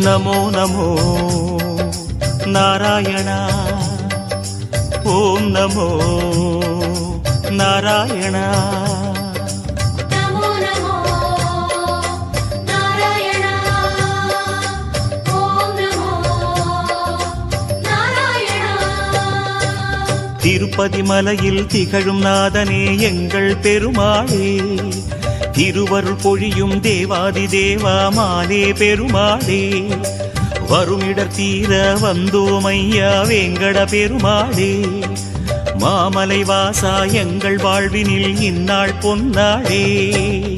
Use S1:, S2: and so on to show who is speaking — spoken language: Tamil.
S1: நமோ நமோ நாராயணா. ஓம் நமோ நாராயணா. திருப்பதி மலையில் திகழும் நாதனே எங்கள் பெருமாளே, திருவருள் பொழியும் தேவாதி தேவா மாலே பெருமாளே, வருமிடர் தீர வந்தோமையா வேங்கட பெருமாளே, மாமலை வாசா எங்கள் வாழ்வினில் இந்நாள் பொன்னாளே.